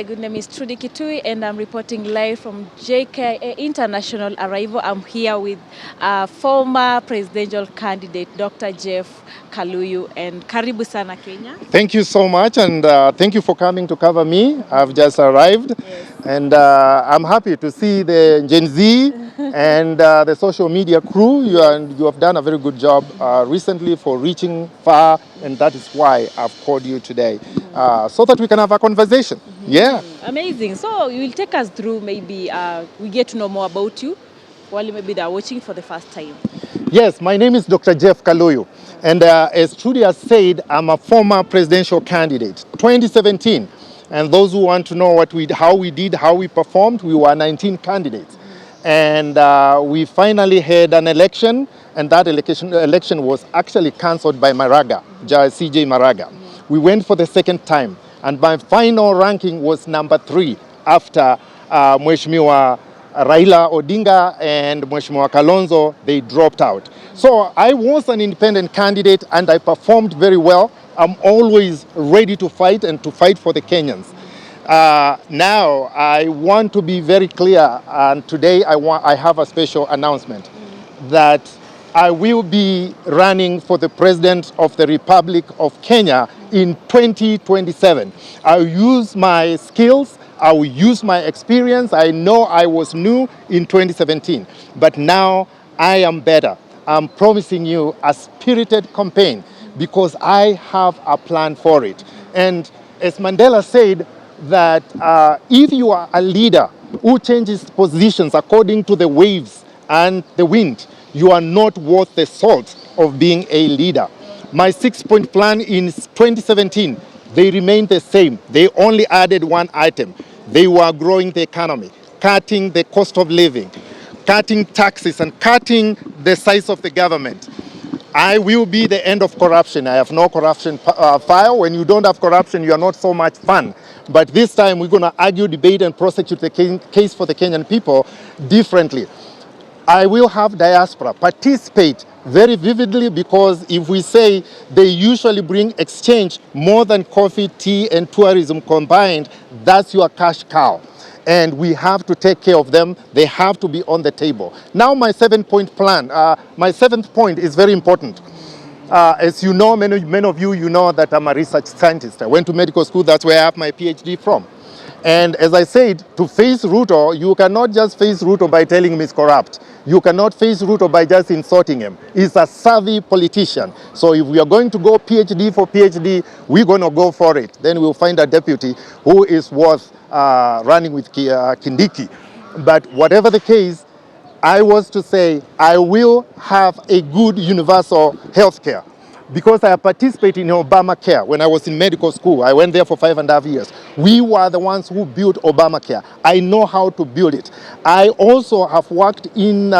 my good name is Trudy Kitui and I'm reporting live from JKA International Arrival. I'm here with former presidential candidate Dr. Jeff Kaluyu and karibu sana Kenya. Thank you so much, and thank you for coming to cover me. I've just arrived, Yes. and I'm happy to see the Gen Z and the social media crew. You have done a very good job recently for reaching far, and that is why I've called you today, so that we can have a conversation. Yeah. Amazing. So you will take us through maybe we get to know more about you while maybe they're watching for the first time. Yes, my name is Dr. Jeff Kaluyu, and as Trudy has said, I'm a former presidential candidate, 2017. And those who want to know how we performed, we were 19 candidates. And we finally had an election, and that election was actually cancelled by Maraga, CJ Maraga. We went for the second time, and my final ranking was number 3 after Mheshimiwa Raila Odinga and Mheshimiwa Kalonzo, they dropped out. So I was an independent candidate and I performed very well. I'm always ready to fight and to fight for the Kenyans. Now I want to be very clear, and today I have a special announcement that I will be running for the President of the Republic of Kenya in 2027. I'll use my skills, I will use my experience. I know I was new in 2017, but now I am better. I'm promising you a spirited campaign because I have a plan for it. And as Mandela said, that if you are a leader who changes positions according to the waves and the wind, you are not worth the salt of being a leader. My 6-point plan in 2017, they remained the same. They only added one item. They were growing the economy, cutting the cost of living, cutting taxes, and cutting the size of the government. I will be the end of corruption. I have no corruption file. When you don't have corruption, you are not so much fun. But this time, we're going to argue, debate, and prosecute the case for the Kenyan people differently. I will have diaspora participate very vividly, because if we say they usually bring exchange more than coffee, tea, and tourism combined, that's your cash cow. And we have to take care of them. They have to be on the table. Now my 7-point plan, my 7th point is very important. As you know, many of you know that I'm a research scientist. I went to medical school, that's where I have my PhD from. And as I said, to face Ruto, you cannot just face Ruto by telling him he's corrupt. You cannot face Ruto by just insulting him. He's a savvy politician. So if we are going to go PhD for PhD, we're going to go for it. Then we'll find a deputy who is worth running with Kindiki. But whatever the case, I was to say I will have a good universal health care, because I participated in Obamacare when I was in medical school. I went there for 5.5 years. We were the ones who built Obamacare. I know how to build it. I also have worked in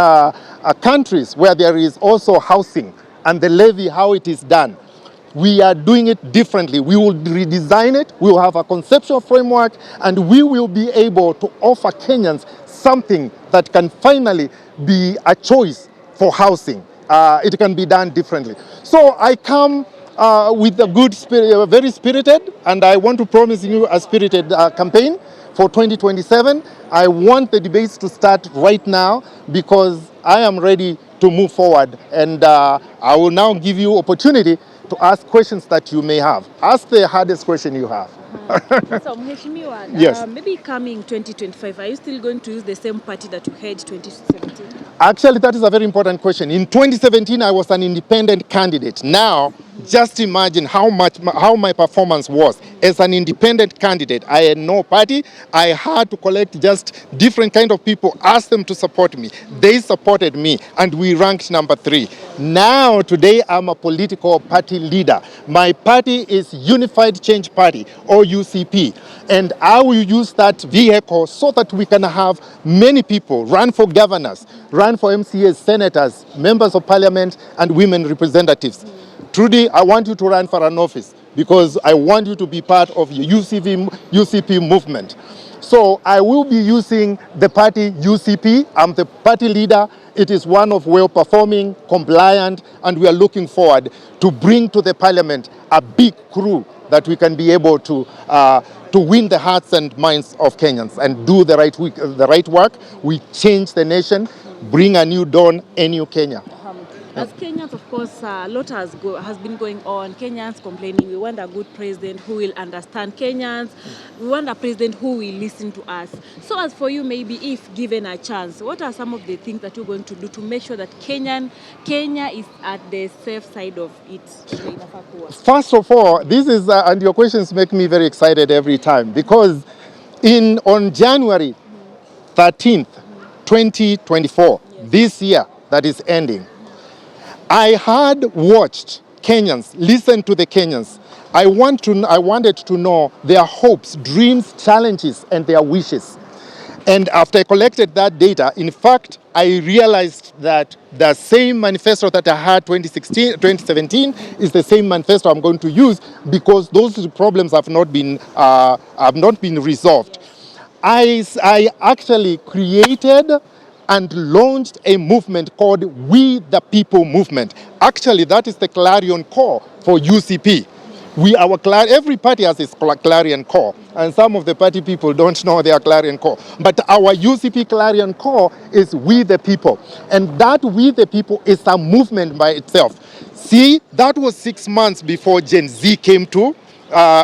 countries where there is also housing and the levy, how it is done. We are doing it differently. We will redesign it. We will have a conceptual framework, and we will be able to offer Kenyans something that can finally be a choice for housing. It can be done differently. So I come with a good spirit, very spirited, and I want to promise you a spirited campaign for 2027. I want the debates to start right now, because I am ready to move forward, and I will now give you opportunity to ask questions that you may have. Ask the hardest question you have. So, Mheshimiwa, Yes. maybe coming 2025, are you still going to use the same party that you had 2017? Actually, that is a very important question. In 2017, I was an independent candidate. Now, just imagine how my performance was as an independent candidate. I had no party. I had to collect just different kind of people, ask them to support me. They supported me, and we ranked number 3. Now, today, I'm a political party leader. My party is Unified Change Party, or UCP, and I will use that vehicle so that we can have many people run for governors, run for MCAs, senators, members of parliament, and women representatives. Trudy, I want you to run for an office, because I want you to be part of the UCP movement. So I will be using the party UCP. I'm the party leader. It is one of well-performing, compliant, and we are looking forward to bring to the parliament a big crew that we can be able to to win the hearts and minds of Kenyans and do the right work. We change the nation, bring a new dawn, a new Kenya. As Kenyans, of course, a lot has been going on. Kenyans complaining, we want a good president who will understand Kenyans. We want a president who will listen to us. So as for you, maybe if given a chance, what are some of the things that you're going to do to make sure that Kenya is at the safe side of it? First of all, this is, and your questions make me very excited every time, because on January 13th, 2024, this year that is ending, I had watched Kenyans, listened to the Kenyans. I wanted to know their hopes, dreams, challenges, and their wishes. And after I collected that data, in fact, I realized that the same manifesto that I had 2017 is the same manifesto I'm going to use, because those problems have not been resolved. I actually created and launched a movement called We the People Movement. Actually, that is the clarion call for UCP. Every party has its clarion call, and some of the party people don't know their clarion call. But our UCP clarion call is We the People, and that We the People is a movement by itself. See, that was 6 months before Gen Z came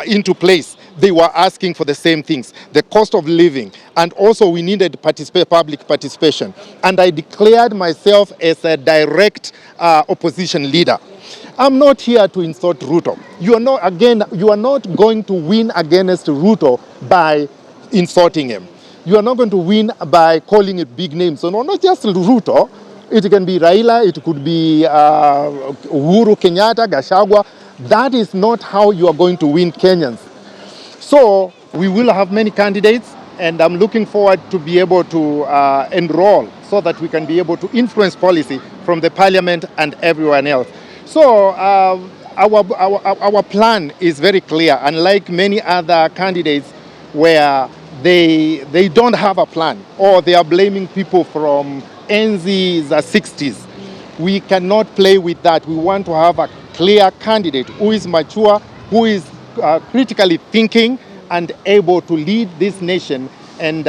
into place. They were asking for the same things, the cost of living, and also we needed public participation. And I declared myself as a direct opposition leader. I'm not here to insult Ruto. You are not going to win against Ruto by insulting him. You are not going to win by calling it big names. So no, not just Ruto. It can be Raila, it could be Uhuru Kenyatta, Gachagua. That is not how you are going to win Kenyans. So we will have many candidates, and I'm looking forward to be able to enroll so that we can be able to influence policy from the parliament and everyone else. So our plan is very clear, unlike many other candidates where they don't have a plan, or they are blaming people from NZ's 60s. We cannot play with that. We want to have a clear candidate who is mature, who is critically thinking and able to lead this nation and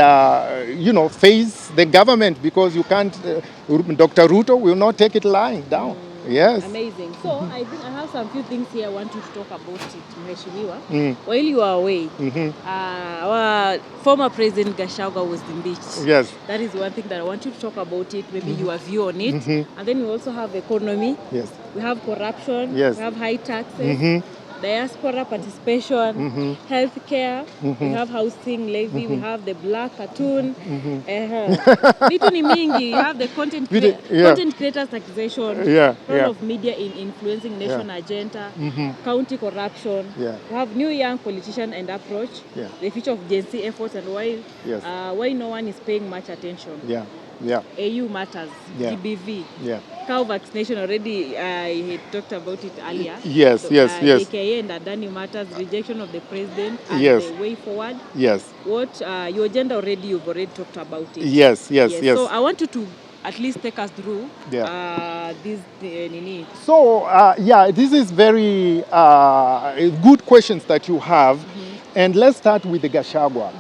face the government, because you can't. Dr. Ruto will not take it lying down. Yes. Amazing. So I think I have some few things here I want you to talk about it, Mheshimiwa. While you are away, our former President Gachagua was impeached. Yes. That is one thing that I want you to talk about it, maybe your view on it. And then we also have economy. Yes. We have corruption. Yes. We have high taxes. Diaspora participation, healthcare, we have housing levy, we have the black cartoon, vitu ni mingi, you have the content creators taxation, role of media in influencing nation agenda, county corruption, we have new young politician and approach, the future of Gen Z efforts, and why no one is paying much attention. AU matters, GBV, cow vaccination already, I had talked about it earlier. Yes. AKA and Adani matters, rejection of the president and the way forward. Yes. What your agenda you've already talked about it. Yes. So I want you to at least take us through this nini. So this is very good questions that you have, and let's start with the Gachagua.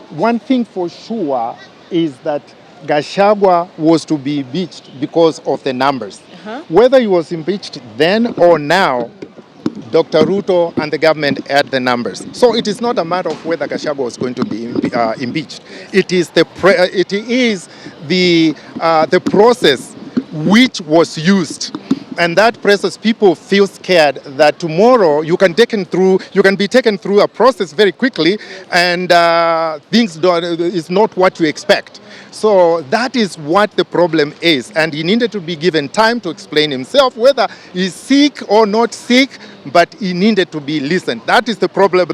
One thing for sure is that Gachagua was to be impeached because of the numbers. Whether he was impeached then or now, Dr. Ruto and the government had the numbers. So it is not a matter of whether Gachagua was going to be impeached. It is the process which was used. And that process, people feel scared that tomorrow you can be taken through a process very quickly, and things is not what you expect. So that is what the problem is, and he needed to be given time to explain himself, whether he's sick or not sick, but he needed to be listened. That is the problem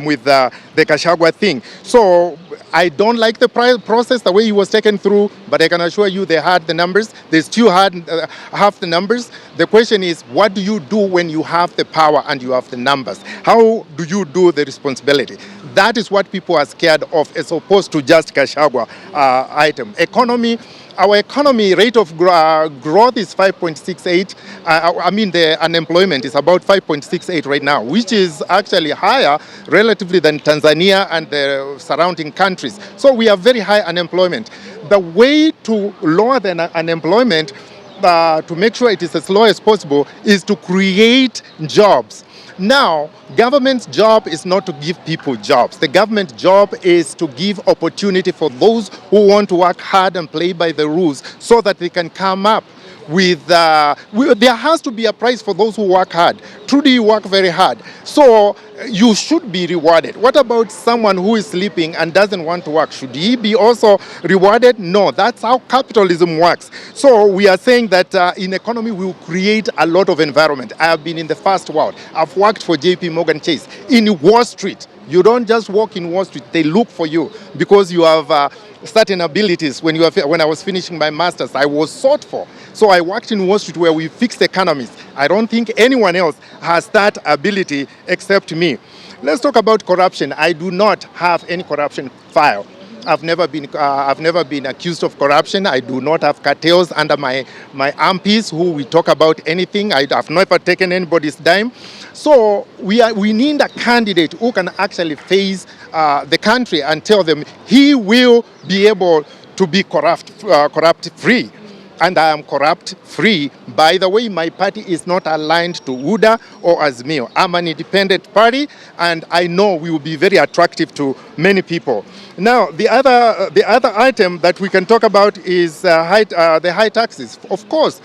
with the Gachagua thing. So I don't like the process, the way he was taken through, but I can assure you they had the numbers. They still have the numbers. The question is, what do you do when you have the power and you have the numbers? How do you do the responsibility? That is what people are scared of, as opposed to just Gachagua item. Economy, Our economy rate of growth is 5.68. I mean, the unemployment is about 5.68 right now, which is actually higher relatively than Tanzania and the surrounding countries. So we have very high unemployment. The way to lower the unemployment, to make sure it is as low as possible, is to create jobs. Now, government's job is not to give people jobs. The government job is to give opportunity for those who want to work hard and play by the rules so that they can come up with, there has to be a price for those who work hard. Truly, you work very hard. So you should be rewarded. What about someone who is sleeping and doesn't want to work? Should he be also rewarded? No, that's how capitalism works. So we are saying that in economy, we will create a lot of environment. I have been in the first world. I've worked for JP Morgan Chase. In Wall Street, you don't just walk in Wall Street. They look for you because you have certain abilities. When I was finishing my master's, I was sought for. So I worked in Wall Street where we fixed economies. I don't think anyone else has that ability except me. Let's talk about corruption. I do not have any corruption file. I've never been accused of corruption. I do not have cartels under my armpits who we talk about anything. I've never taken anybody's dime. So we need a candidate who can actually face the country and tell them he will be able to be corrupt free. And I am corrupt free. By the way, my party is not aligned to UDA or Azimio. I'm an independent party, and I know we will be very attractive to many people. Now, the other item that we can talk about is the high taxes. Of course,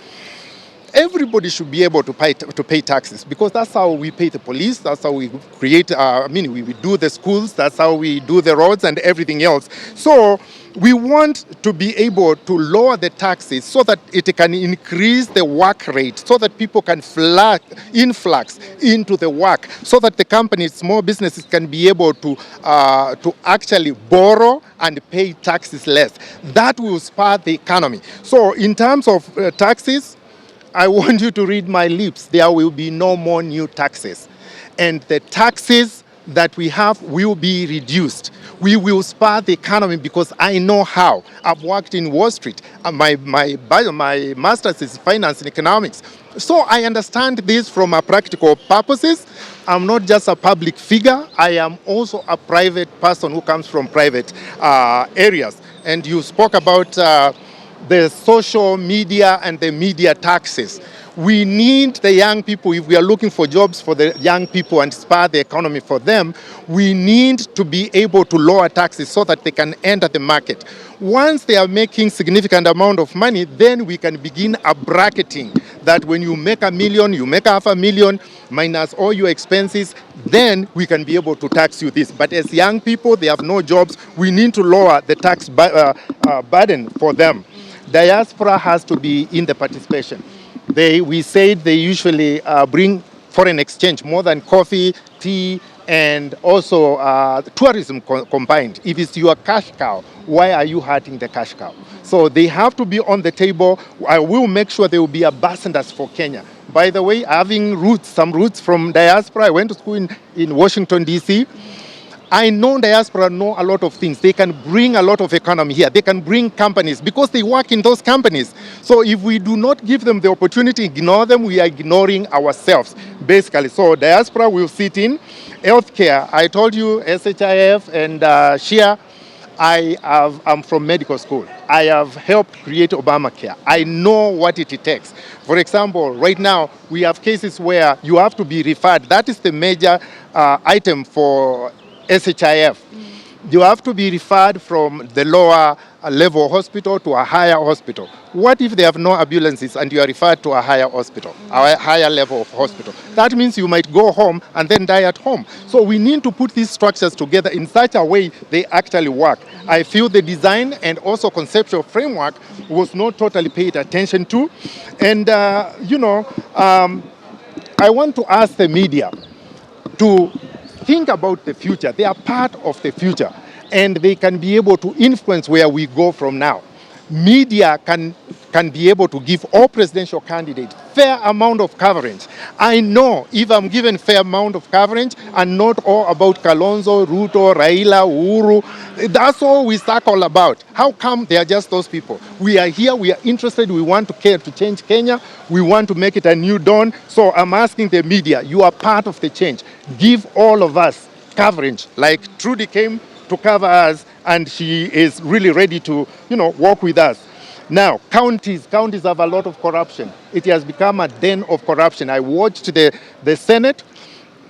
everybody should be able to pay taxes because that's how we pay the police, that's how we create, we do the schools, that's how we do the roads and everything else. So we want to be able to lower the taxes so that it can increase the work rate, so that people can influx into the work, so that the companies, small businesses can be able to actually borrow and pay taxes less. That will spur the economy. So in terms of taxes, I want you to read my lips. There will be no more new taxes. And the taxes that we have will be reduced. We will spur the economy because I know how. I've worked in Wall Street. My master's is finance and economics. So I understand this from a practical purposes. I'm not just a public figure. I am also a private person who comes from private areas. And you spoke about the social media and the media taxes. We need the young people, if we are looking for jobs for the young people and spur the economy for them, we need to be able to lower taxes so that they can enter the market. Once they are making significant amount of money, then we can begin a bracketing that when you make $1 million, you make $500,000 minus all your expenses, then we can be able to tax you this. But as young people, they have no jobs, we need to lower the tax burden for them. Diaspora has to be in the participation. We said they usually bring foreign exchange more than coffee, tea, and also tourism combined. If it's your cash cow, why are you hurting the cash cow? So they have to be on the table. I will make sure they will be ambassadors for Kenya. By the way, having some roots from diaspora, I went to school in Washington, D.C., I know diaspora know a lot of things. They can bring a lot of economy here. They can bring companies because they work in those companies. So if we do not give them the opportunity, ignore them, we are ignoring ourselves, basically. So diaspora will sit in. Healthcare, I told you, SHIF and SHIA, I'm from medical school. I have helped create Obamacare. I know what it takes. For example, right now, we have cases where you have to be referred. That is the major item for SHIF. You have to be referred from the lower level hospital to a higher hospital. What if they have no ambulances and you are referred to a higher hospital, a higher level of hospital? That means you might go home and then die at home. So we need to put these structures together in such a way they actually work. I feel the design and also conceptual framework was not totally paid attention to. And, I want to ask the media to think about the future. They are part of the future, and they can be able to influence where we go from now. Media can be able to give all presidential candidates fair amount of coverage. I know if I'm given fair amount of coverage and not all about Kalonzo, Ruto, Raila, Uhuru, that's all we circle about. How come they are just those people? We are here, we are interested, we want to care to change Kenya, we want to make it a new dawn. So I'm asking the media, you are part of the change. Give all of us coverage. Like Trudy came to cover us, and she is really ready to, work with us. Now, counties have a lot of corruption. It has become a den of corruption. I watched the Senate.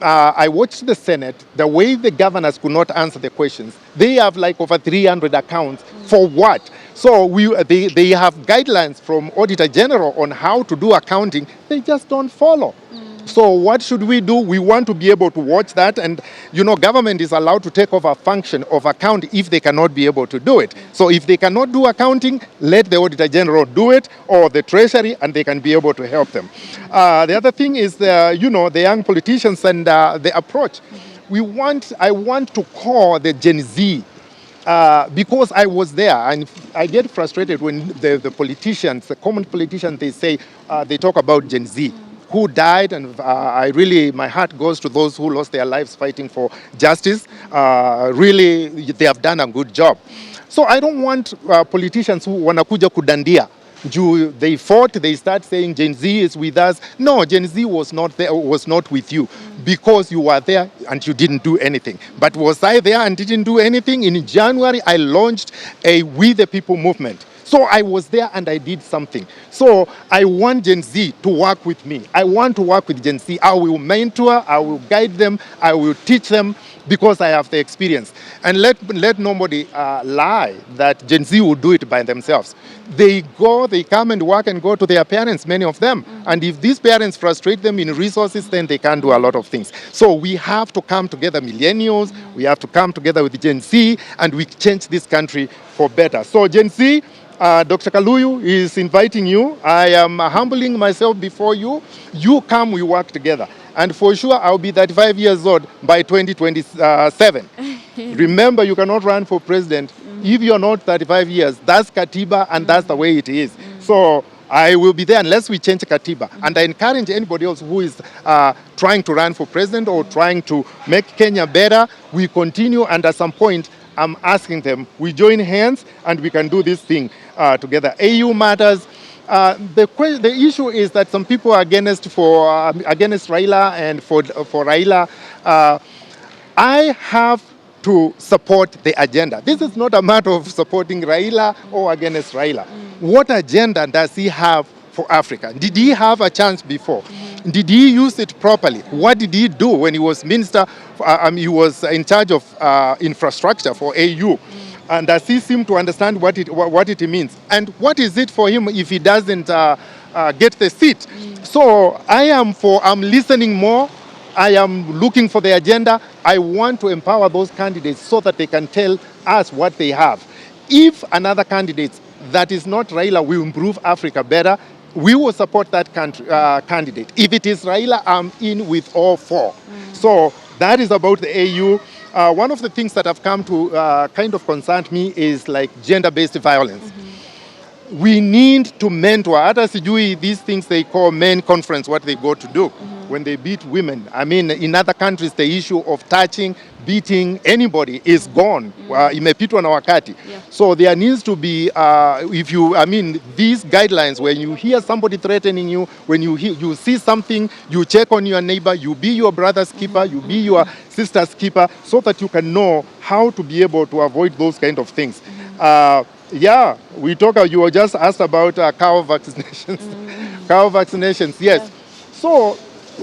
The way the governors could not answer the questions. They have like over 300 accounts. For what? So they have guidelines from Auditor General on how to do accounting. They just don't follow. So what should we do? We want to be able to watch that, and government is allowed to take over a function of account if they cannot be able to do it. So if they cannot do accounting, let the Auditor General do it, or the Treasury, and they can be able to help them. The other thing is the young politicians and the approach. I want to call the Gen Z. Because I was there, and I get frustrated when the politicians, the common politicians, they talk about Gen Z who died, and my heart goes to those who lost their lives fighting for justice. Really, they have done a good job. So I don't want politicians who wanakuja kudandia. They fought, they start saying Gen Z is with us. No, Gen Z was not there, was not with you because you were there and you didn't do anything. But was I there and didn't do anything? In January, I launched a We the People movement. So I was there and I did something. So I want Gen Z to work with me. I want to work with Gen Z. I will mentor, I will guide them, I will teach them because I have the experience. And let nobody lie that Gen Z will do it by themselves. They come and work and go to their parents, many of them. And if these parents frustrate them in resources, then they can't do a lot of things. So we have to come together, millennials, we have to come together with Gen Z, and we change this country for better. So Gen Z, Dr. Kaluyu is inviting you. I am humbling myself before you. You come, we work together. And for sure, I'll be 35 years old by 2027. Remember, you cannot run for president if you're not 35 years. That's Katiba, and that's the way it is. So I will be there unless we change Katiba. And I encourage anybody else who is trying to run for president or trying to make Kenya better, we continue, and at some point, I'm asking them, we join hands and we can do this thing together. AU matters. The issue is that some people are against Raila, and for Raila, I have to support the agenda. This is not a matter of supporting Raila or against Raila. What agenda does he have for Africa? Did he have a chance before? Did he use it properly? What did he do when he was minister? He was in charge of infrastructure for AU. And does he seem to understand what it means? And what is it for him if he doesn't get the seat? So I'm listening more. I am looking for the agenda. I want to empower those candidates so that they can tell us what they have. If another candidate that is not Raila will improve Africa better, we will support that candidate. If it is Raila, I'm in with all four. So that is about the AU. One of the things that have come to kind of concern me is like gender-based violence. We need to mentor. Hata sijui these things they call men conference, what they go to do when they beat women. I mean, in other countries, the issue of touching, beating anybody is gone. Imepitwa na wakati. So there needs to be, these guidelines, when you hear somebody threatening you, when you see something, you check on your neighbor, you be your brother's keeper, you be your sister's keeper, so that you can know how to be able to avoid those kind of things. You were just asked about cow vaccinations. Cow vaccinations, yes. So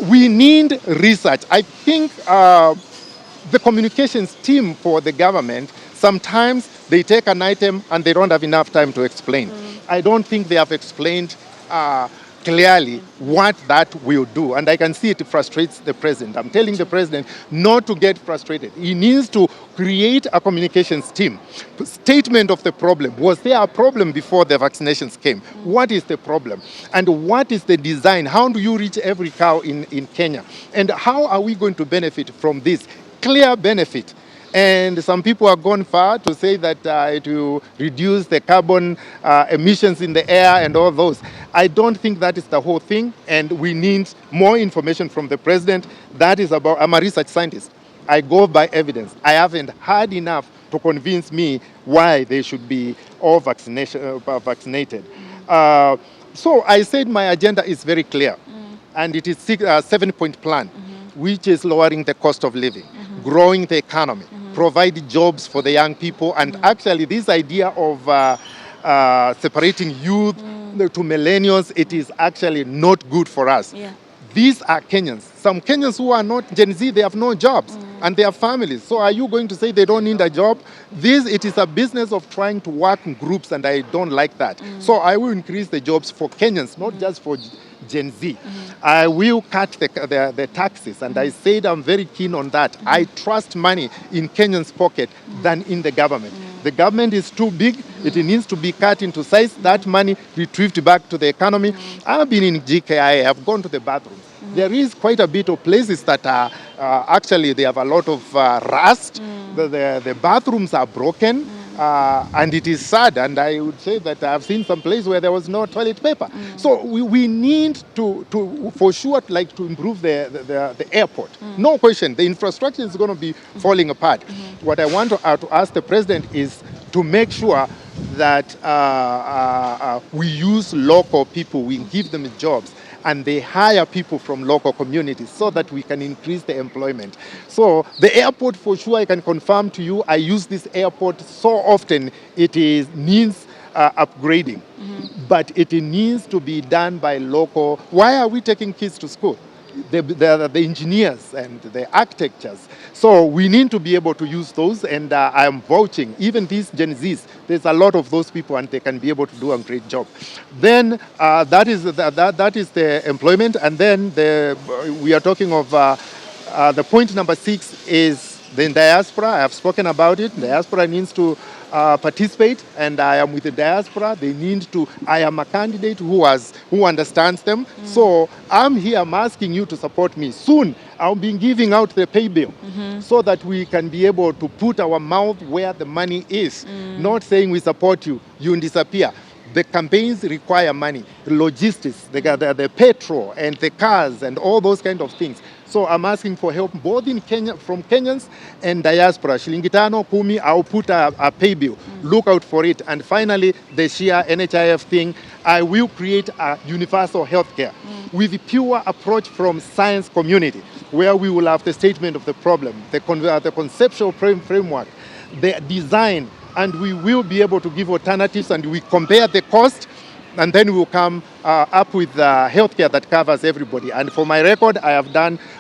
we need research. I think the communications team for the government, sometimes they take an item and they don't have enough time to explain. I don't think they have explained clearly what that will do. And I can see it frustrates the president. I'm telling the president not to get frustrated. He needs to create a communications team. Statement of the problem. Was there a problem before the vaccinations came? What is the problem? And what is the design? How do you reach every cow in Kenya? And how are we going to benefit from this? Clear benefit. And some people have gone far to say that it will reduce the carbon emissions in the air and all those. I don't think that is the whole thing, and we need more information from the president. That is about, I'm a research scientist. I go by evidence. I haven't had enough to convince me why they should be all vaccinated. So I said my agenda is very clear, and it is a 7-point plan, which is lowering the cost of living, growing the economy, provide jobs for the young people, and actually this idea of separating youth to millennials, it is actually not good for us. Yeah. These are Kenyans. Some Kenyans who are not Gen Z, they have no jobs and they have families. So are you going to say they don't need a job? It is a business of trying to work in groups, and I don't like that. So I will increase the jobs for Kenyans, not just for Gen Z. I will cut the taxes, and I said I'm very keen on that. I trust money in Kenyans' pocket than in the government. The government is too big. It needs to be cut into size. That money retrieved back to the economy. I've been in GKI. I've gone to the bathrooms. There is quite a bit of places that are actually they have a lot of rust. The bathrooms are broken. And it is sad, and I would say that I've seen some places where there was no toilet paper. So we need to for sure, like, to improve the airport. No question, the infrastructure is going to be falling apart. What I want to ask the president is to make sure that we use local people, we give them jobs, and they hire people from local communities so that we can increase the employment. So the airport, for sure, I can confirm to you, I use this airport so often, needs upgrading. But it needs to be done by local. Why are we taking kids to school? The engineers and the architects. So we need to be able to use those, and I am vouching, even these Gen Zs, there's a lot of those people, and they can be able to do a great job. Then that is the employment, and then we are talking of the point number 6 is the diaspora. I have spoken about it. The diaspora needs to participate, and I am with the diaspora. They need to. I am a candidate who understands them. So I'm here. I'm asking you to support me. Soon I'll be giving out the pay bill so that we can be able to put our mouth where the money is. Not saying we support you, you disappear. The campaigns require money, logistics, the petrol and the cars and all those kind of things. So I'm asking for help both in Kenya, from Kenyans and diaspora. Shilingi tano, kumi, I'll put a pay bill. Look out for it. And finally, the SHIA NHIF thing, I will create a universal healthcare with a pure approach from science community, where we will have the statement of the problem, the conceptual framework, the design, and we will be able to give alternatives, and we compare the cost, and then we'll come up with healthcare that covers everybody. And for my record, I have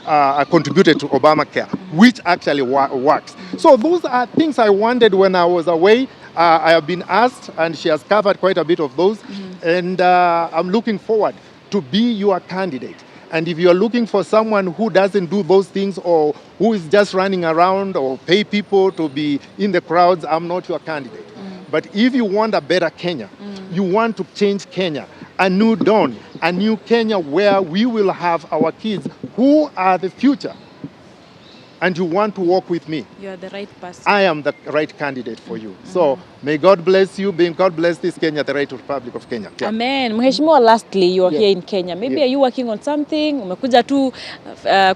I contributed to Obamacare, which actually works. So those are things I wanted when I was away. I have been asked, and she has covered quite a bit of those. And I'm looking forward to be your candidate. And if you're looking for someone who doesn't do those things, or who is just running around or pay people to be in the crowds, I'm not your candidate. But if you want a better Kenya, you want to change Kenya, a new dawn, a new Kenya where we will have our kids who are the future, and you want to work with me, You are the right person. I am the right candidate for you. So may God bless you. May God bless this Kenya, the right Republic of Kenya. Yeah. Amen. Mheshimiwa, lastly, you are Yes. here in Kenya. Maybe Yes. are you working on something? Umekuja tu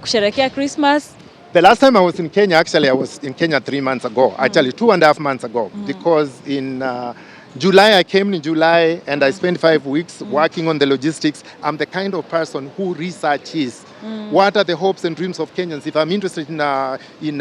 kusherehekea Christmas? The last time I was in Kenya, actually, I was in Kenya 3 months ago, actually 2.5 months ago, because in July, I came in July, and I spent 5 weeks working on the logistics. I'm the kind of person who researches what are the hopes and dreams of Kenyans. If I'm interested in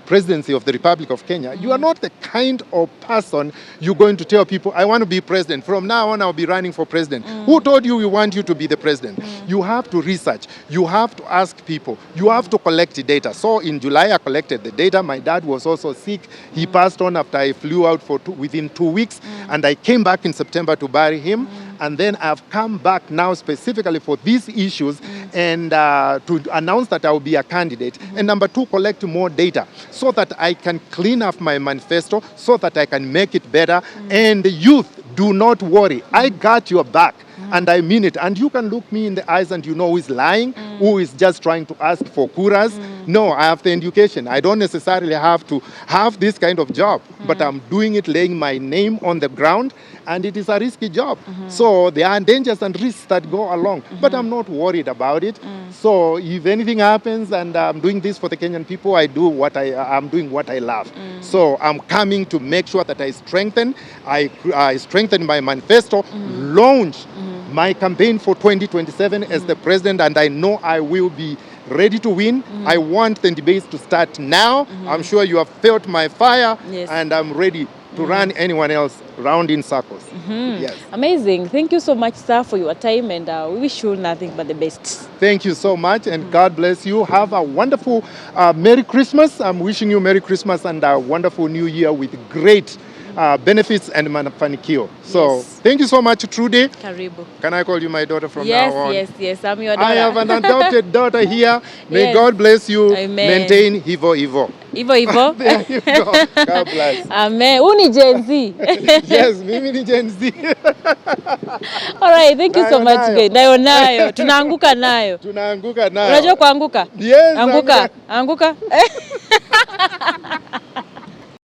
presidency of the Republic of Kenya, you are not the kind of person you're going to tell people, I want to be president. From now on, I'll be running for president. Who told you we want you to be the president? You have to research. You have to ask people. You have to collect the data. So in July, I collected the data. My dad was also sick. He passed on after I flew out within 2 weeks. And I came back in September to bury him. And then I've come back now specifically for these issues and to announce that I will be a candidate. And number 2, collect more data so that I can clean up my manifesto, so that I can make it better. And the youth, do not worry. I got your back. and I mean it. And you can look me in the eyes and you know who is lying, who is just trying to ask for kuras. No, I have the education. I don't necessarily have to have this kind of job, but I'm doing it, laying my name on the ground, and it is a risky job. So there are dangers and risks that go along, but I'm not worried about it. So if anything happens and I'm doing this for the Kenyan people, I'm doing what I love. So I'm coming to make sure that I strengthen my manifesto, launch my campaign for 2027 as the president, and I know I will be ready to win. I want the debates to start now. I'm sure you have felt my fire, and I'm ready to run anyone else round in circles. Yes. Amazing. Thank you so much, sir, for your time, and we wish you nothing but the best. Thank you so much, and God bless you. Have a wonderful Merry Christmas. I'm wishing you Merry Christmas and a wonderful New Year with great benefits and mafanikio. So thank you so much, Trudy. Karibu. Can I call you my daughter from now on? Yes, I'm your daughter. I have an adopted daughter here. May God bless you. Amen. Maintain Hivo. Hivo. There you go. God bless. Amen. Uni Gen Z. Yes, mimi ni Gen Z. All right, thank you so much, guys. Nayo. Tunaanguka nayo. Tunaanguka nayo. Unajua kuanguka? Yes. Anguka.